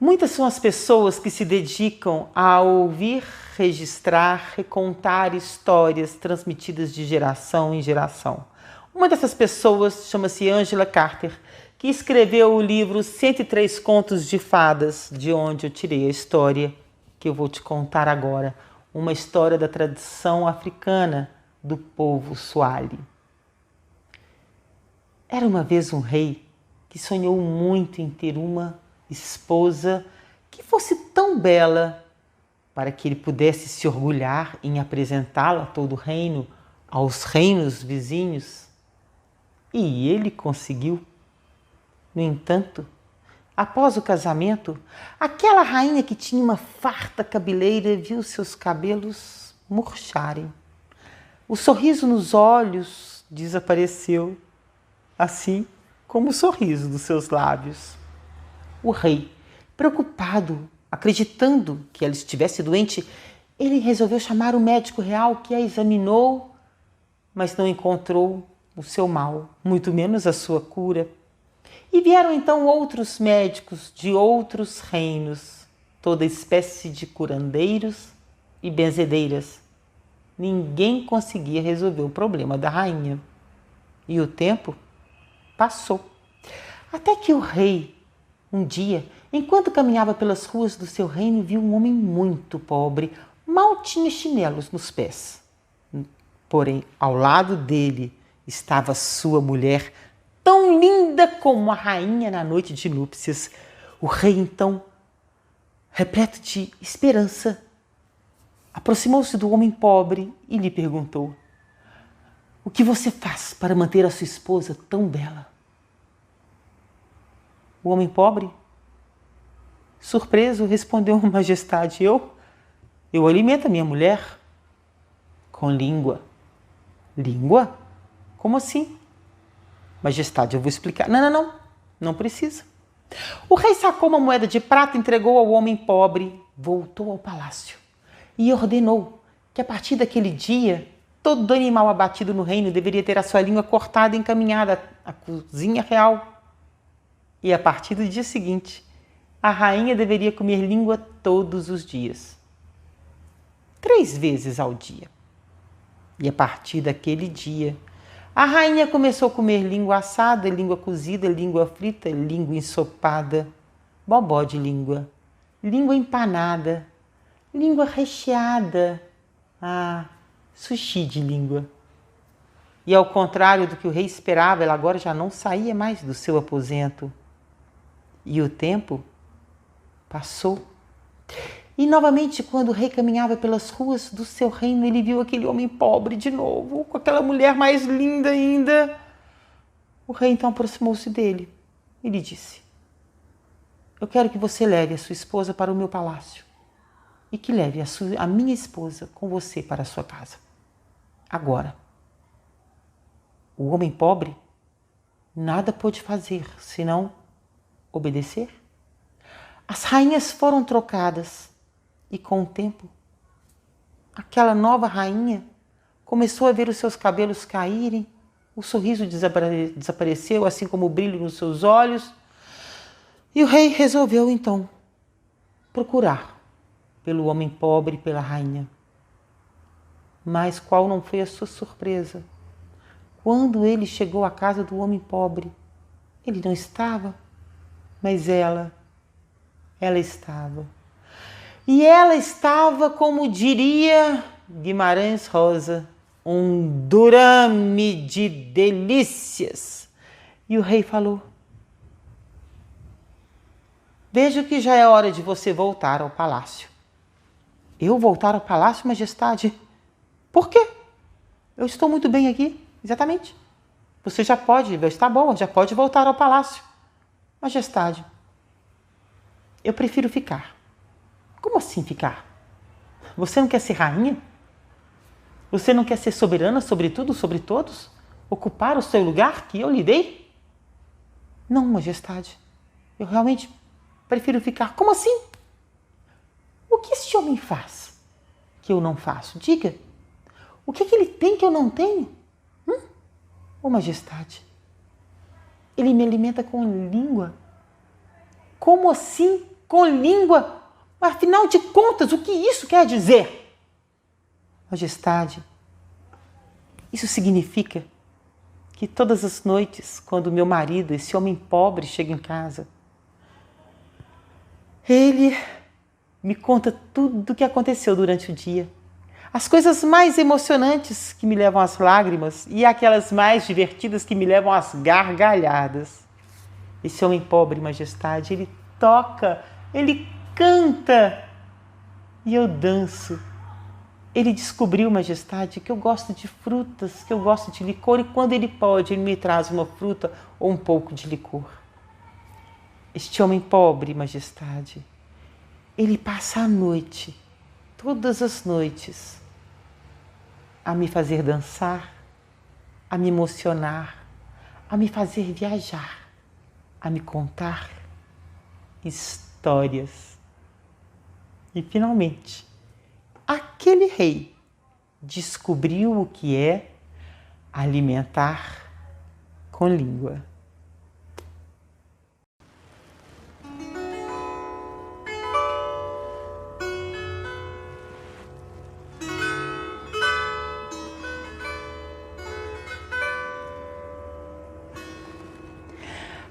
Muitas são as pessoas que se dedicam a ouvir, registrar, recontar histórias transmitidas de geração em geração. Uma dessas pessoas chama-se Angela Carter, que escreveu o livro 103 Contos de Fadas, de onde eu tirei a história que eu vou te contar agora. Uma história da tradição africana do povo Swahili. Era uma vez um rei que sonhou muito em ter uma esposa que fosse tão bela para que ele pudesse se orgulhar em apresentá-la a todo o reino, aos reinos vizinhos. E ele conseguiu. No entanto, após o casamento, aquela rainha que tinha uma farta cabeleira viu seus cabelos murcharem. O sorriso nos olhos desapareceu, assim como o sorriso dos seus lábios. O rei, preocupado, acreditando que ela estivesse doente, ele resolveu chamar o médico real, que a examinou, mas não encontrou o seu mal, muito menos a sua cura. E vieram então outros médicos de outros reinos, toda espécie de curandeiros e benzedeiras. Ninguém conseguia resolver o problema da rainha. E o tempo passou. Até que o rei, um dia, enquanto caminhava pelas ruas do seu reino, viu um homem muito pobre, mal tinha chinelos nos pés. Porém, ao lado dele estava sua mulher, tão linda como a rainha na noite de núpcias. O rei, então, repleto de esperança, aproximou-se do homem pobre e lhe perguntou: "O que você faz para manter a sua esposa tão bela?" O homem pobre, surpreso, respondeu: "Majestade, eu alimento a minha mulher com língua." "Língua? Como assim?" "Majestade, eu vou explicar." Não precisa." O rei sacou uma moeda de prata, entregou ao homem pobre, voltou ao palácio e ordenou que a partir daquele dia todo animal abatido no reino deveria ter a sua língua cortada e encaminhada à cozinha real. E a partir do dia seguinte, a rainha deveria comer língua todos os dias, 3 vezes ao dia. E a partir daquele dia, a rainha começou a comer língua assada, língua cozida, língua frita, língua ensopada, bobó de língua, língua empanada, língua recheada, sushi de língua. E ao contrário do que o rei esperava, ela agora já não saía mais do seu aposento. E o tempo passou. E novamente, quando o rei caminhava pelas ruas do seu reino, ele viu aquele homem pobre de novo, com aquela mulher mais linda ainda. O rei então aproximou-se dele e lhe disse: "Eu quero que você leve a sua esposa para o meu palácio e que leve a minha esposa com você para a sua casa. Agora." O homem pobre nada pôde fazer senão obedecer. As rainhas foram trocadas e, com o tempo, aquela nova rainha começou a ver os seus cabelos caírem, o sorriso desapareceu, assim como o brilho nos seus olhos, e o rei resolveu então procurar pelo homem pobre e pela rainha. Mas qual não foi a sua surpresa? Quando ele chegou à casa do homem pobre, ele não estava, mas ela estava. E ela estava, como diria Guimarães Rosa, um durame de delícias. E o rei falou: "Vejo que já é hora de você voltar ao palácio." "Eu voltar ao palácio, majestade? Por quê? Eu estou muito bem aqui." "Exatamente. Você já pode, está bom, já pode voltar ao palácio." "Majestade, eu prefiro ficar." "Como assim ficar? Você não quer ser rainha? Você não quer ser soberana sobre tudo, sobre todos? Ocupar o seu lugar que eu lhe dei?" "Não, majestade, eu realmente prefiro ficar." "Como assim? O que este homem faz que eu não faço? Diga, o que ele tem que eu não tenho?" "Oh, majestade, ele me alimenta com língua." "Como assim com língua. Afinal de contas, o que isso quer dizer? Majestade, isso significa que todas as noites, quando meu marido, esse homem pobre, chega em casa, ele me conta tudo o que aconteceu durante o dia. As coisas mais emocionantes que me levam às lágrimas e aquelas mais divertidas que me levam às gargalhadas. Esse homem pobre, majestade, ele toca, ele canta e eu danço. Ele descobriu, majestade, que eu gosto de frutas, que eu gosto de licor e quando ele pode, ele me traz uma fruta ou um pouco de licor. Este homem pobre, majestade, ele passa a noite, todas as noites, a me fazer dançar, a me emocionar, a me fazer viajar, a me contar histórias. E finalmente, aquele rei descobriu o que é alimentar com língua.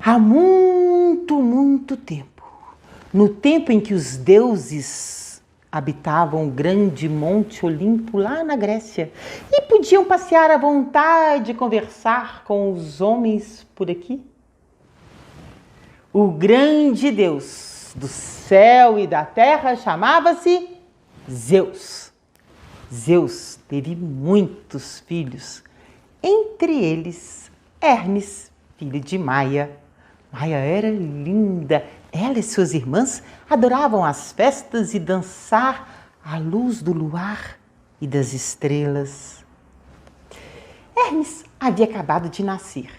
Há muito, muito tempo, no tempo em que os deuses habitavam o grande Monte Olimpo lá na Grécia e podiam passear à vontade e conversar com os homens por aqui, o grande Deus do céu e da terra chamava-se Zeus. Zeus teve muitos filhos, entre eles Hermes, filho de Maia. Maia era linda. Ela e suas irmãs adoravam as festas e dançar à luz do luar e das estrelas. Hermes havia acabado de nascer.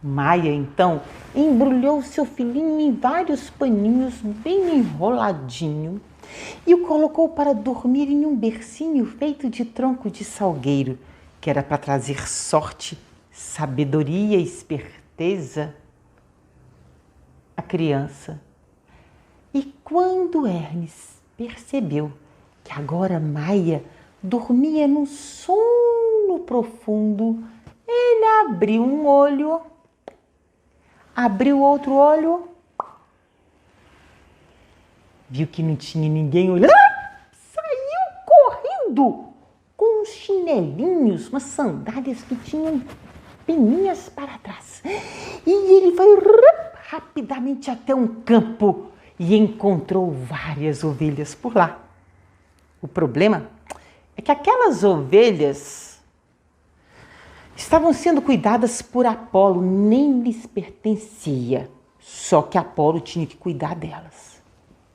Maia, então, embrulhou seu filhinho em vários paninhos bem enroladinho e o colocou para dormir em um bercinho feito de tronco de salgueiro, que era para trazer sorte, sabedoria e esperteza à criança. E quando Hermes percebeu que agora Maia dormia num sono profundo, ele abriu um olho, abriu outro olho, viu que não tinha ninguém olhando, saiu correndo com uns chinelinhos, umas sandálias que tinham peninhas para trás. E ele foi rapidamente até um campo e encontrou várias ovelhas por lá. O problema é que aquelas ovelhas estavam sendo cuidadas por Apolo, nem lhes pertencia, só que Apolo tinha que cuidar delas.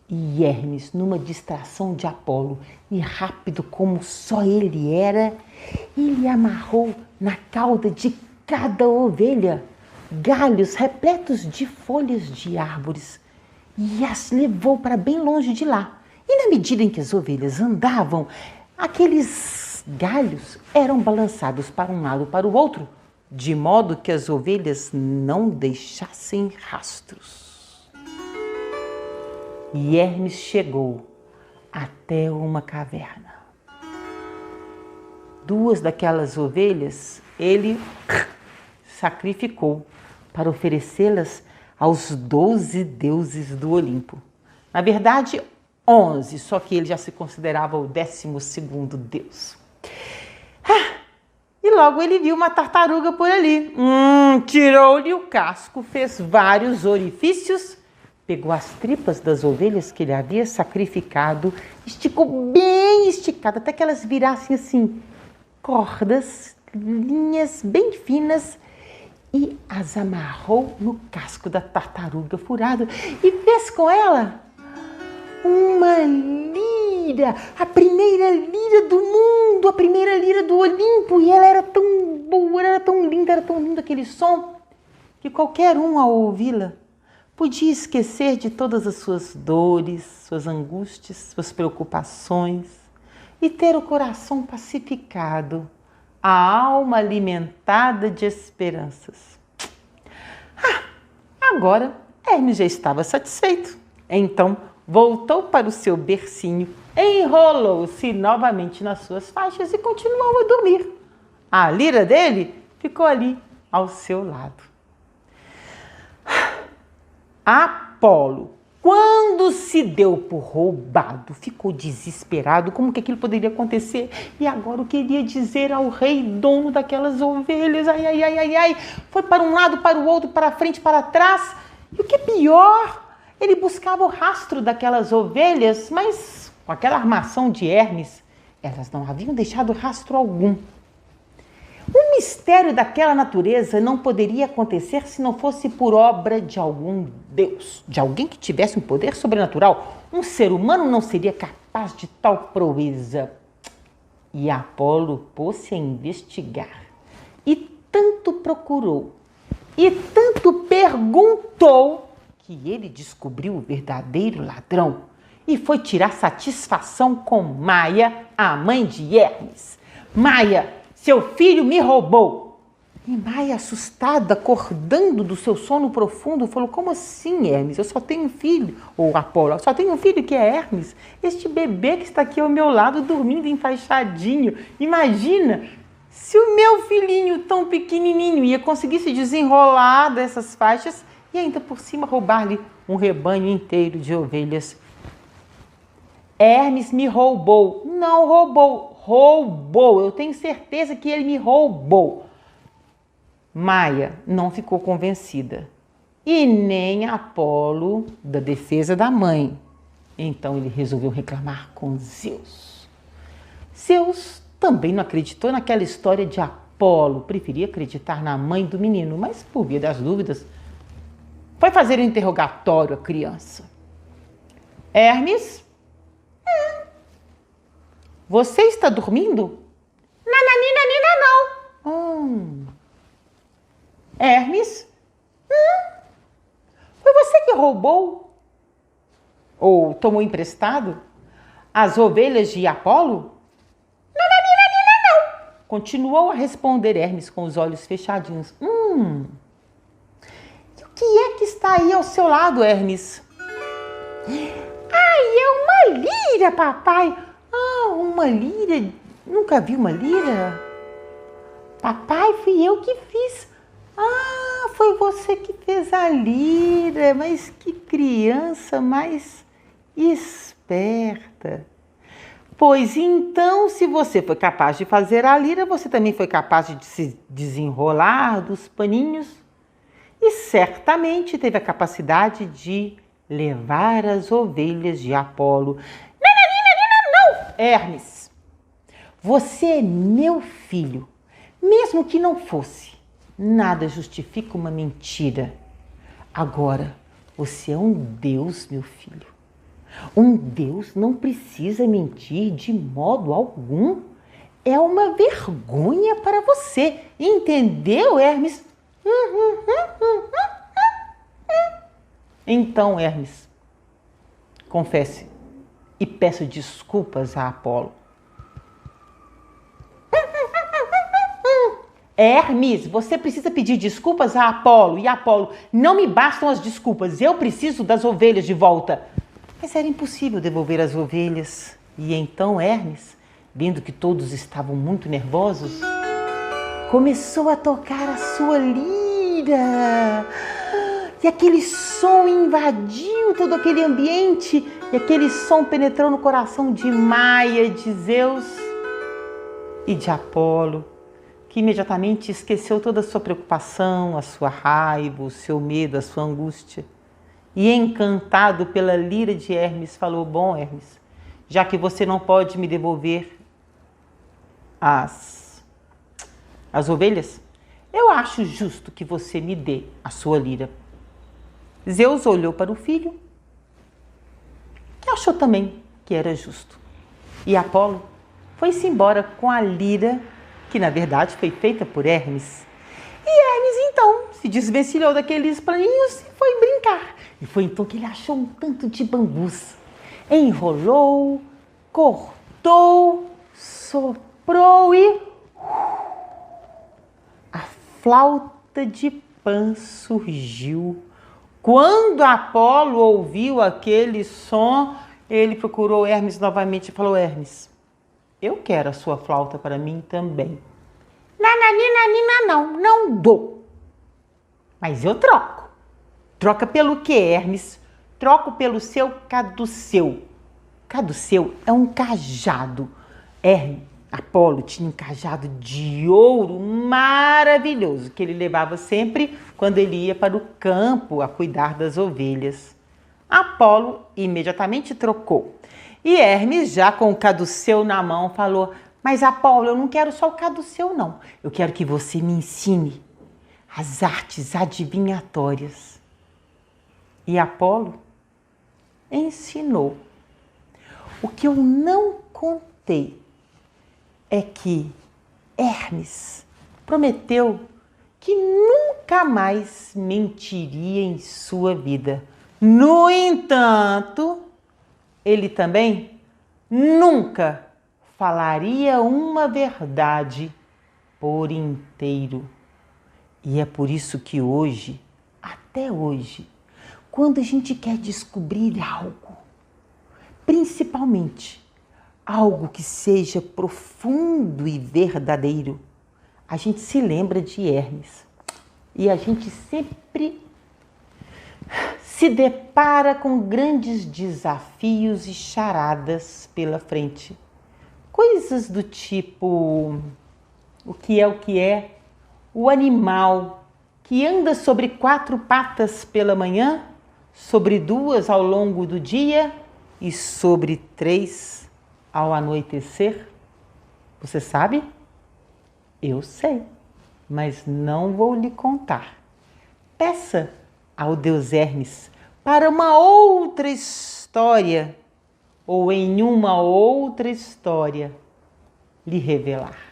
E Hermes, numa distração de Apolo, e rápido como só ele era, ele amarrou na cauda de cada ovelha galhos repletos de folhas de árvores e as levou para bem longe de lá. E na medida em que as ovelhas andavam, aqueles galhos eram balançados para um lado para o outro, de modo que as ovelhas não deixassem rastros. E Hermes chegou até uma caverna. Duas daquelas ovelhas ele sacrificou para oferecê-las aos 12 deuses do Olimpo. Na verdade, 11, só que ele já se considerava o 12º deus. E logo ele viu uma tartaruga por ali. Tirou-lhe o casco, fez vários orifícios, pegou as tripas das ovelhas que ele havia sacrificado, esticou bem esticado, até que elas virassem assim, cordas, linhas bem finas, e as amarrou no casco da tartaruga furado e fez com ela uma lira, a primeira lira do mundo, a primeira lira do Olimpo. E ela era tão boa, era tão lindo aquele som, que qualquer um ao ouvi-la podia esquecer de todas as suas dores, suas angústias, suas preocupações e ter o coração pacificado, a alma alimentada de esperanças. Agora Hermes já estava satisfeito. Então voltou para o seu bercinho, enrolou-se novamente nas suas faixas e continuou a dormir. A lira dele ficou ali ao seu lado. Apolo, quando se deu por roubado, ficou desesperado. Como que aquilo poderia acontecer? E agora o que iria dizer ao rei dono daquelas ovelhas? Ai, ai, ai, ai, ai. Foi para um lado, para o outro, para frente, para trás. E o que é pior, ele buscava o rastro daquelas ovelhas, mas com aquela armação de Hermes, elas não haviam deixado rastro algum. O mistério daquela natureza não poderia acontecer se não fosse por obra de algum Deus, de alguém que tivesse um poder sobrenatural. Um ser humano não seria capaz de tal proeza. E Apolo pôs-se a investigar. E tanto procurou, e tanto perguntou, que ele descobriu o verdadeiro ladrão e foi tirar satisfação com Maia, a mãe de Hermes. Maia, seu filho me roubou. E Maia, assustada, acordando do seu sono profundo, falou: como assim, Hermes? Eu só tenho um filho. Ou Apolo, eu só tenho um filho que é Hermes. Este bebê que está aqui ao meu lado, dormindo enfaixadinho. Imagina se o meu filhinho tão pequenininho ia conseguir se desenrolar dessas faixas e ainda por cima roubar-lhe um rebanho inteiro de ovelhas. Hermes me roubou. Não roubou, roubou. Eu tenho certeza que ele me roubou. Maia não ficou convencida. E nem Apolo da defesa da mãe. Então ele resolveu reclamar com Zeus. Zeus também não acreditou naquela história de Apolo. Preferia acreditar na mãe do menino, mas por via das dúvidas, foi fazer um interrogatório à criança. Hermes? Você está dormindo? Nananina, não. Hermes? Foi você que roubou? Ou tomou emprestado as ovelhas de Apolo? Nananina, não. Continuou a responder Hermes com os olhos fechadinhos. E o que é que está aí ao seu lado, Hermes? Ai, é uma lira, papai. Uma lira? Nunca vi uma lira? Papai, fui eu que fiz. Foi você que fez a lira. Mas que criança mais esperta. Pois então, se você foi capaz de fazer a lira, você também foi capaz de se desenrolar dos paninhos e certamente teve a capacidade de levar as ovelhas de Apolo. Não, Hermes, você é meu filho, mesmo que não fosse. Nada justifica uma mentira. Agora, você é um Deus, meu filho. Um Deus não precisa mentir de modo algum. É uma vergonha para você. Entendeu, Hermes? Então, Hermes, confesse e peço desculpas a Apolo. Hermes, você precisa pedir desculpas a Apolo. E Apolo, não me bastam as desculpas, eu preciso das ovelhas de volta. Mas era impossível devolver as ovelhas. E então Hermes, vendo que todos estavam muito nervosos, começou a tocar a sua lira. E aquele som invadiu todo aquele ambiente. E aquele som penetrou no coração de Maia, de Zeus e de Apolo, que imediatamente esqueceu toda a sua preocupação, a sua raiva, o seu medo, a sua angústia. E encantado pela lira de Hermes, falou: bom, Hermes, já que você não pode me devolver as ovelhas, eu acho justo que você me dê a sua lira. Zeus olhou para o filho e achou também que era justo. E Apolo foi-se embora com a lira, que na verdade foi feita por Hermes. E Hermes então se desvencilhou daqueles paninhos e foi brincar. E foi então que ele achou um tanto de bambus. Enrolou, cortou, soprou e a flauta de Pan surgiu. Quando Apolo ouviu aquele som, ele procurou Hermes novamente e falou: Hermes, eu quero a sua flauta para mim também. Nananina, não dou. Mas eu troco. Troca pelo que, Hermes? Troco pelo seu caduceu. Caduceu é um cajado. Apolo tinha um cajado de ouro maravilhoso que ele levava sempre quando ele ia para o campo a cuidar das ovelhas. Apolo imediatamente trocou. E Hermes, já com o caduceu na mão, falou: mas Apolo, eu não quero só o caduceu, não. Eu quero que você me ensine as artes adivinhatórias. E Apolo ensinou. O que eu não contei é que Hermes prometeu que nunca mais mentiria em sua vida. No entanto, ele também nunca falaria uma verdade por inteiro. E é por isso que hoje, até hoje, quando a gente quer descobrir algo, principalmente algo que seja profundo e verdadeiro, a gente se lembra de Hermes. E a gente sempre se depara com grandes desafios e charadas pela frente. Coisas do tipo: o que é o animal que anda sobre 4 patas pela manhã, sobre 2 ao longo do dia e sobre 3 ao anoitecer? Você sabe? Eu sei, mas não vou lhe contar. Peça ao deus Hermes para uma outra história ou em uma outra história lhe revelar.